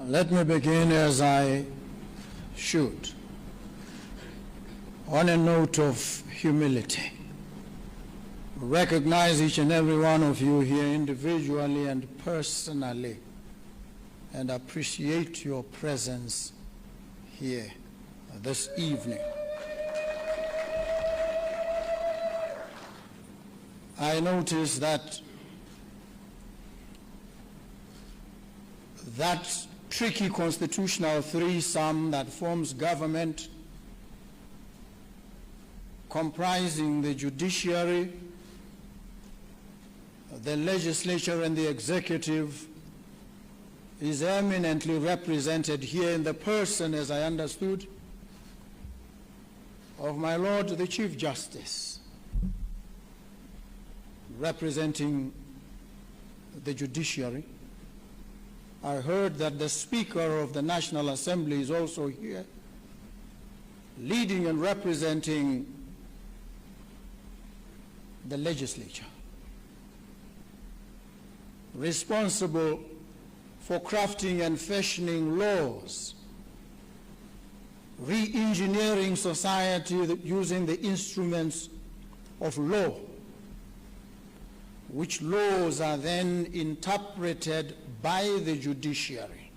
Let me begin as I should, on a note of humility. Recognize each and every one of you here individually and personally, and appreciate your presence here this evening. I notice that tricky constitutional threesome that forms government, comprising the judiciary, the legislature, and the executive, is eminently represented here in the person, as I understood, of my Lord the Chief Justice, representing the judiciary. I heard that the Speaker of the National Assembly is also here, leading and representing the legislature, responsible for crafting and fashioning laws, re-engineering society using the instruments of law, which laws are then interpreted by the judiciary.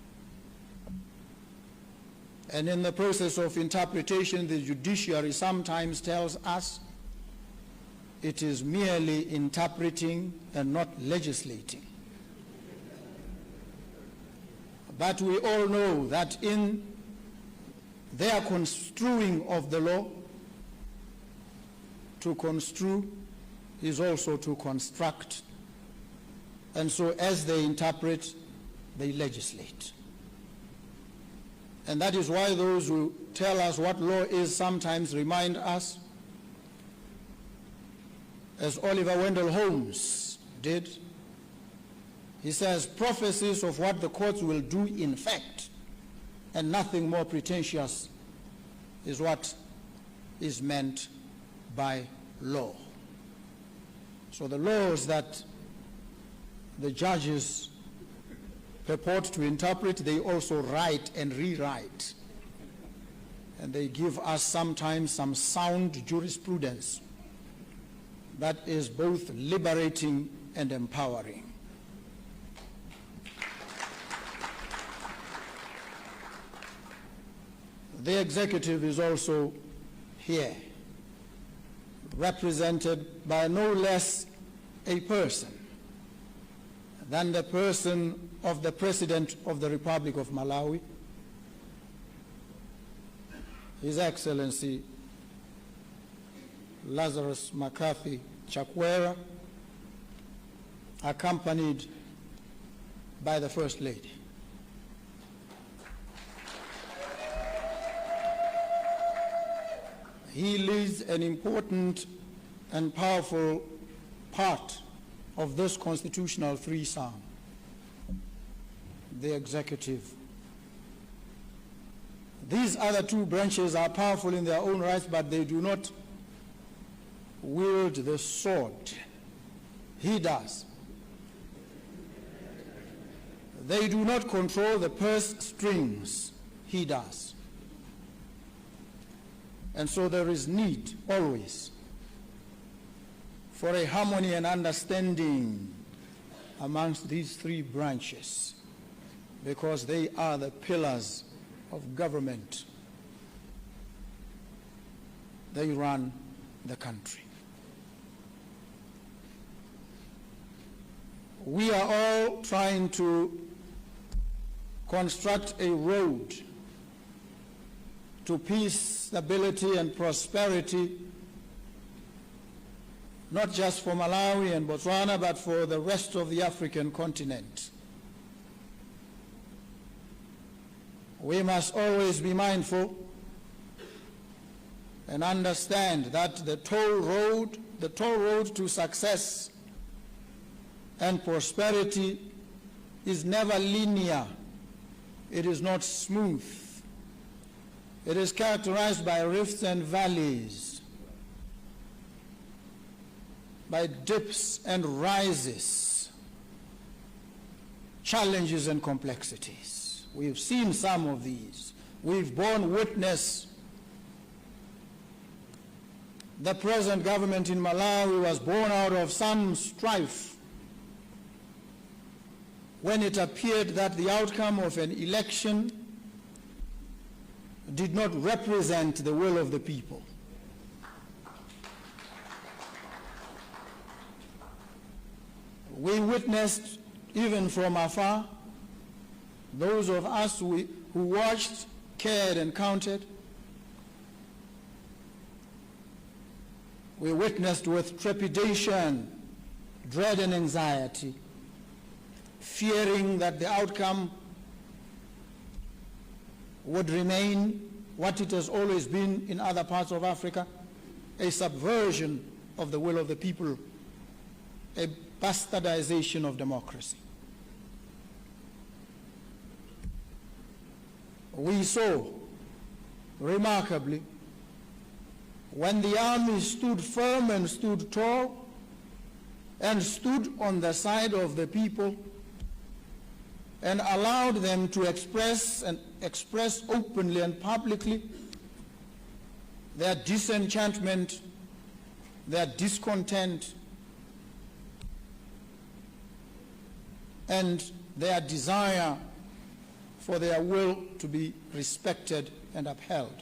And in the process of interpretation, the judiciary sometimes tells us it is merely interpreting and not legislating. But we all know that in their construing of the law, to construe is also to construct. And so as they interpret, they legislate. And that is why those who tell us what law is sometimes remind us, as Oliver Wendell Holmes did, he says, prophecies of what the courts will do in fact, and nothing more pretentious, is what is meant by law. So the laws that the judges purport to interpret, they also write and rewrite. And they give us sometimes some sound jurisprudence that is both liberating and empowering. The executive is also here, represented by no less a person than the person of the President of the Republic of Malawi, His Excellency Lazarus McCarthy Chakwera, accompanied by the First Lady. He leads an important and powerful part of this constitutional threesome, the executive. These other two branches are powerful in their own rights, but they do not wield the sword. He does. They do not control the purse strings. He does. And so there is need always for a harmony and understanding amongst these three branches, because they are the pillars of government. They run the country. We are all trying to construct a road to peace, stability, and prosperity, not just for Malawi and Botswana, but for the rest of the African continent. We must always be mindful and understand that the toll road to success and prosperity is never linear. It is not smooth. It is characterized by rifts and valleys, by dips and rises, challenges and complexities. We've seen some of these. We've borne witness. The present government in Malawi was born out of some strife when it appeared that the outcome of an election did not represent the will of the people. We witnessed, even from afar, those of us who watched, cared, and counted. We witnessed with trepidation, dread, and anxiety, fearing that the outcome would remain what it has always been in other parts of Africa, a subversion of the will of the people, a bastardization of democracy. We saw, remarkably, when the army stood firm and stood tall and stood on the side of the people and allowed them to express openly and publicly their disenchantment, their discontent, and their desire for their will to be respected and upheld.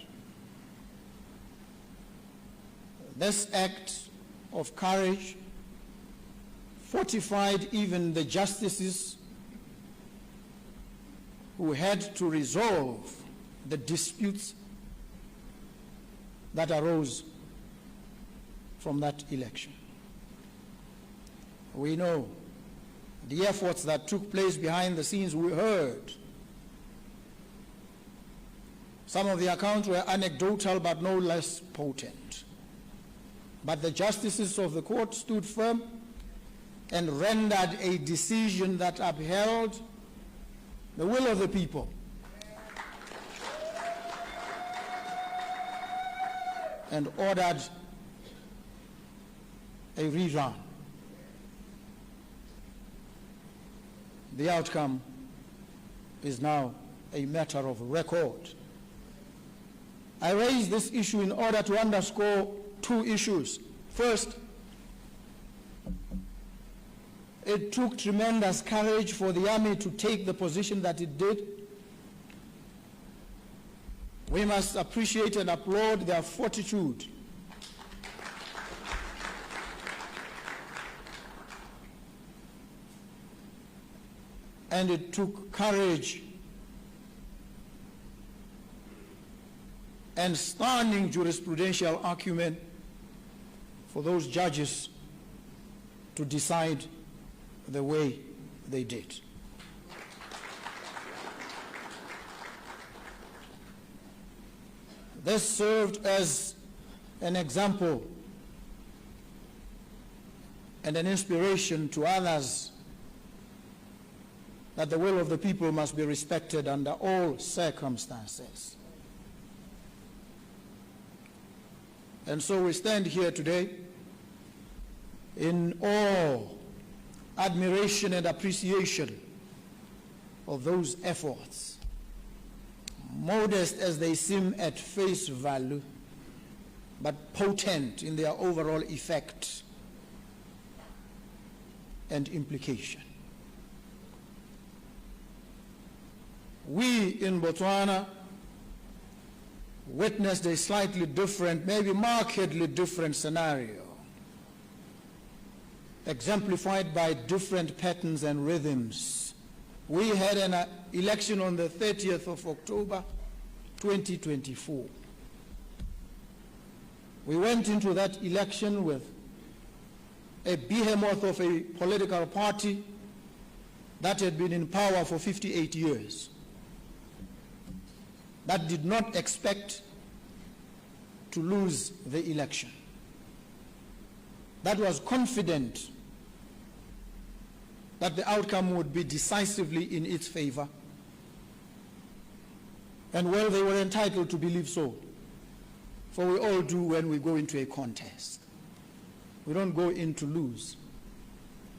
This act of courage fortified even the justices who had to resolve the disputes that arose from that election. We know the efforts that took place behind the scenes. We heard some of the accounts were anecdotal but no less potent. But the justices of the court stood firm and rendered a decision that upheld the will of the people. And ordered a rerun. The outcome is now a matter of record. I raise this issue in order to underscore two issues. First, it took tremendous courage for the army to take the position that it did. We must appreciate and applaud their fortitude. And it took courage and standing jurisprudential acumen for those judges to decide the way they did. This served as an example and an inspiration to others that the will of the people must be respected under all circumstances. And so we stand here today in awe, admiration, and appreciation of those efforts, modest as they seem at face value, but potent in their overall effect and implication. We in Botswana witnessed a slightly different, maybe markedly different scenario, exemplified by different patterns and rhythms. We had an election on the 30th of October, 2024. We went into that election with a behemoth of a political party that had been in power for 58 years. That did not expect to lose the election. That was confident that the outcome would be decisively in its favor. And well, they were entitled to believe so. For we all do when we go into a contest. We don't go in to lose,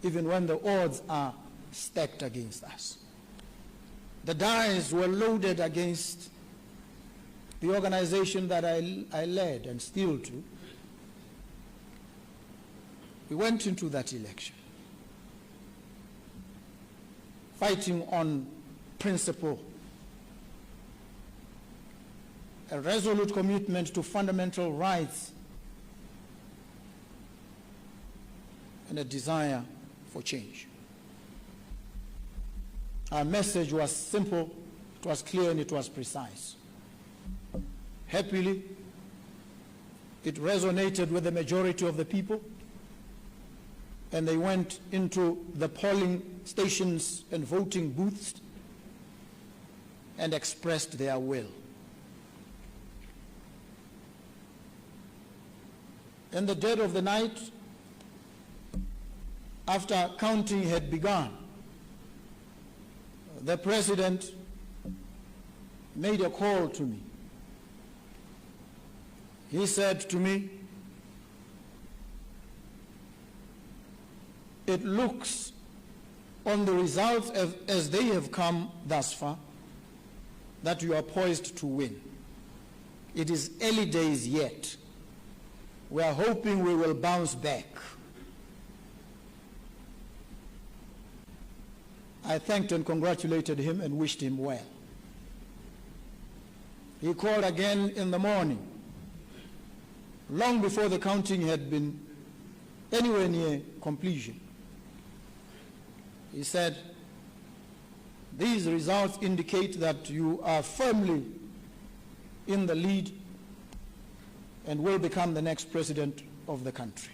even when the odds are stacked against us. The dice were loaded against the organization that I led and still do. We went into that election fighting on principle, a resolute commitment to fundamental rights, and a desire for change. Our message was simple, it was clear, and it was precise. Happily, it resonated with the majority of the people, and they went into the polling stations and voting booths and expressed their will. In the dead of the night, after counting had begun, the president made a call to me. He said to me, "It looks on the results as they have come thus far that you are poised to win. It is early days yet. We are hoping we will bounce back." I thanked and congratulated him and wished him well. He called again in the morning, long before the counting had been anywhere near completion. He said, "These results indicate that you are firmly in the lead and will become the next president of the country."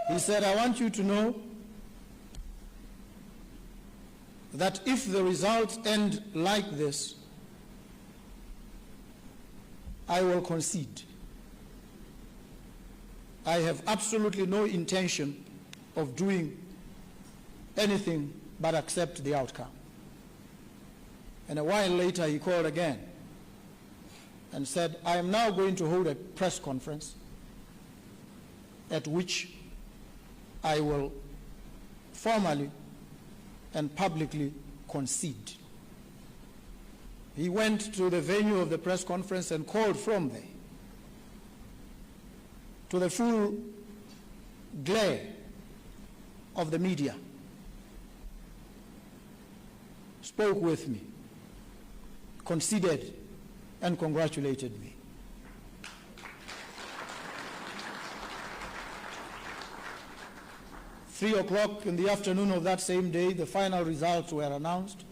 He said, "I want you to know that if the results end like this, I will concede. I have absolutely no intention of doing anything but accept the outcome." And a while later, he called again and said, "I am now going to hold a press conference at which I will formally and publicly concede." He went to the venue of the press conference and called from there, to the full glare of the media, spoke with me, conceded, and congratulated me. At 3 o'clock in the afternoon of that same day, the final results were announced,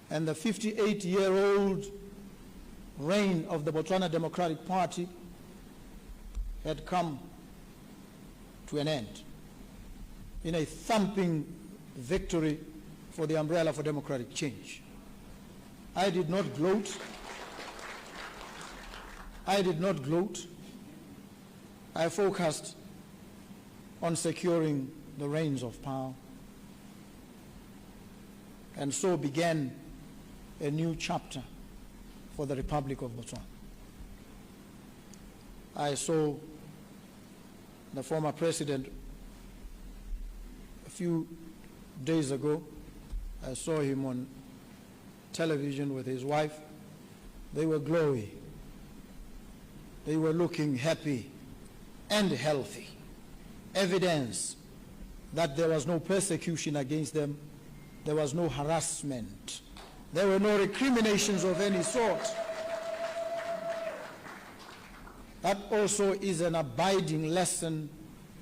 and the 58-year-old reign of the Botswana Democratic Party had come to an end in a thumping victory for the umbrella for democratic change. I did not gloat. I focused on securing the reins of power, and so began a new chapter for the Republic of Botswana. I saw the former president a few days ago. I saw him on television with his wife. They were glowy. They were looking happy and healthy. Evidence that there was no persecution against them. There was no harassment. There were no recriminations of any sort. That also is an abiding lesson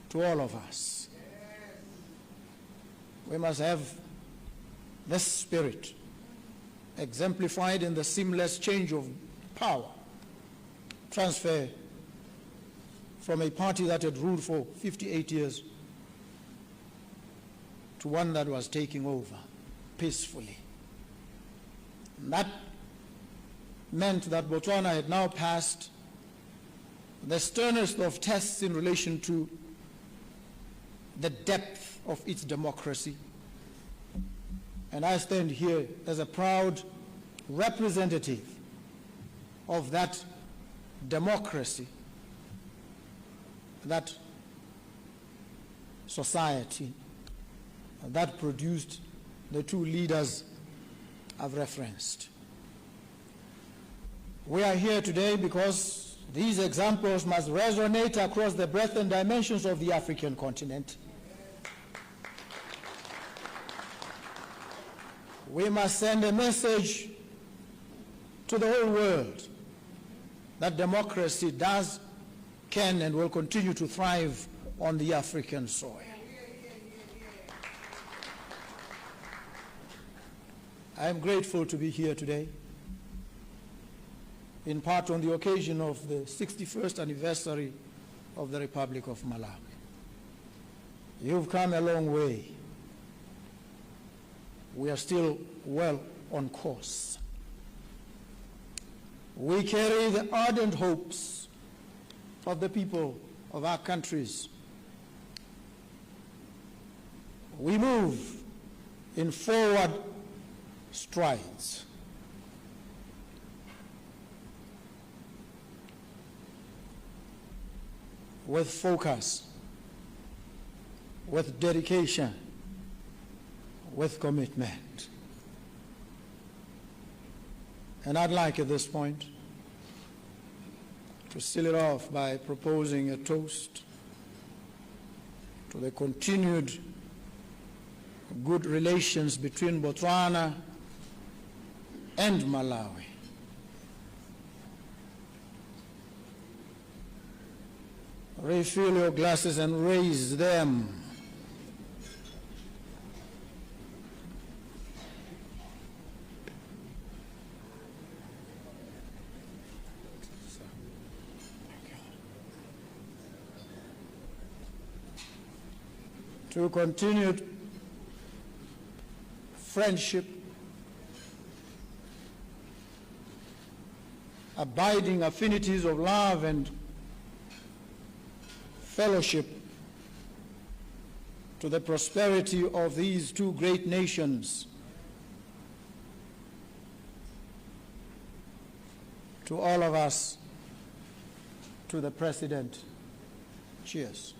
to all of us. We must have this spirit exemplified in the seamless change of power, transfer from a party that had ruled for 58 years to one that was taking over peacefully. And that meant that Botswana had now passed the sternest of tests in relation to the depth of its democracy. And I stand here as a proud representative of that democracy that society that produced the two leaders I've referenced. We are here today because these examples must resonate across the breadth and dimensions of the African continent. We must send a message to the whole world that democracy does, can, and will continue to thrive on the African soil. I am grateful to be here today, in part on the occasion of the 61st anniversary of the Republic of Malawi. You've come a long way. We are still well on course. We carry the ardent hopes of the people of our countries. We move in forward strides. With focus, with dedication, with commitment. And I'd like at this point to seal it off by proposing a toast to the continued good relations between Botswana and Malawi. Refill your glasses and raise them. To continued friendship, abiding affinities of love and fellowship, to the prosperity of these two great nations, to all of us, to the President. Cheers.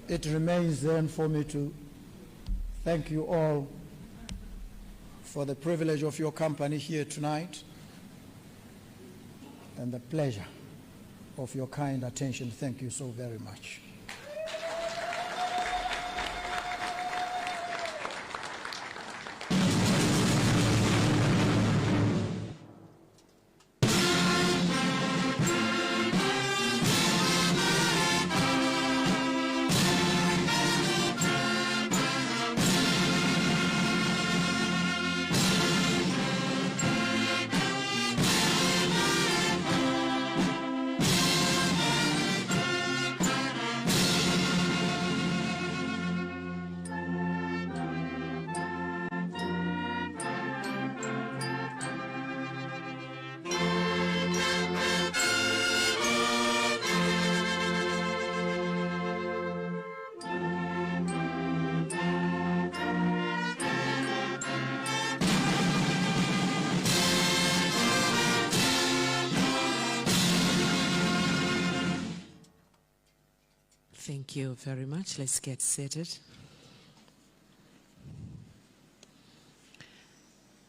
It remains then for me to thank you all for the privilege of your company here tonight and the pleasure of your kind attention. Thank you so very much. Thank you very much. Let's get seated.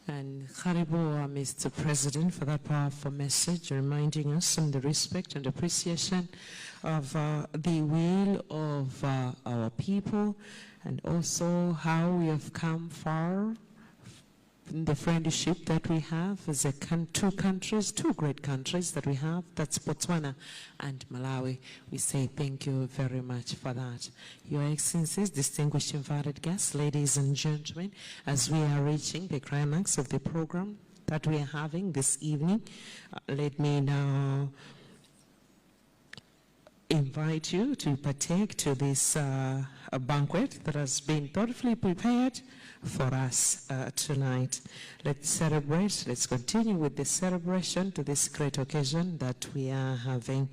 And Haribo, Mr. President, for that powerful message, reminding us of the respect and appreciation of the will of our people, and also how we have come far in the friendship that we have as two great countries that we have, that's Botswana and Malawi. We say thank you very much for that. Your Excellencies, distinguished invited guests, ladies and gentlemen, as we are reaching the climax of the program that we are having this evening, let me now invite you to partake to this a banquet that has been thoughtfully prepared for us tonight. Let's celebrate. Let's continue with the celebration to this great occasion that we are having.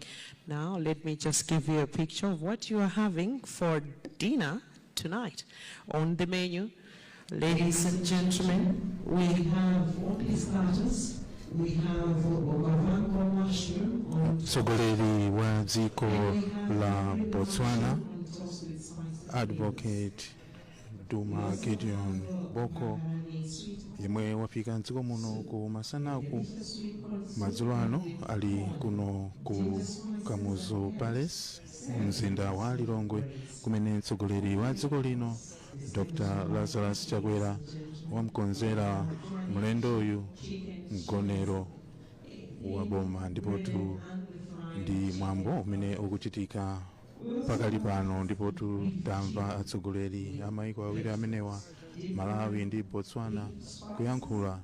Now, let me just give you a picture of what you are having for dinner tonight. On the menu, ladies and gentlemen, we have all these starters. We have Okavango mushroom. Mtsogoleri wa dziko la Botswana, Advocate Duma Gideon Boko, yemwe wafika mdziko muno ku masanaku madzulo ano ali kuno ku Kamuzu Palace mzinda wa Lilongwe, kumene mtsogoleri wa dziko lino Dr. Lazarus Chakwera wamkonzera mlendo uyu mgonero wa boma, ndipotu ndi mwambo umene ukuchitika pakali pano, ndipotu tamva atsogoleri amaiko awiri amenewa, Malawi ndi Botswana, kuyankhula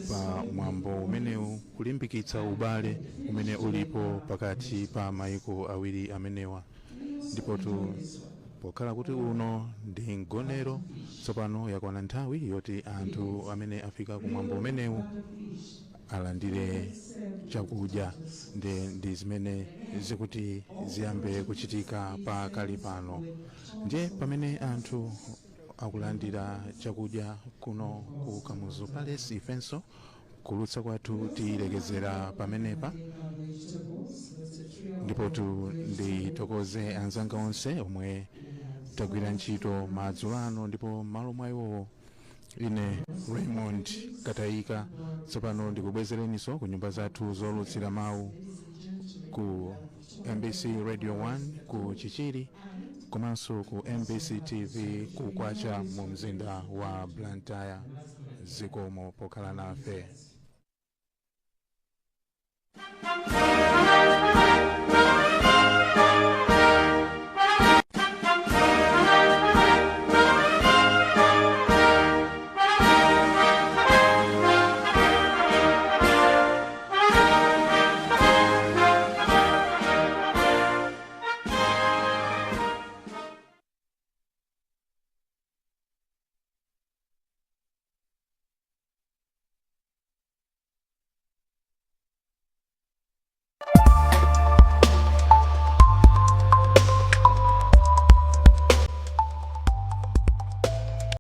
pa mwambo umenewu kulimbikitsa ubale umene ulipo pakati pa maiko awiri amenewa. Ndipotu pokhala kuti uno ndi mgonero, tsopano yakwana nthawi yoti anthu amene afika kumwambo umenewu alandire chakudya, ndi zimene zikuti ziyambe kuchitika pakali pano. Ndiye pamene anthu akulandira chakudya kuno ku Kamuzu Palace, ifenso kulutsa kwathu tilekezera pamenepa, ndipotu nditokoze anzanga onse omwe tagwira ntchito madzulo ano, ndipo malo mwa iwowo ine Raymond Katayika tsopano ndikubwezereninso ku nyumba zathu zolutsira mawu ku MBC Radio 1 ku Chichiri, komanso ku MBC TV ku Kwacha mu mzinda wa Blantyre. Zikomo pokhala nafe.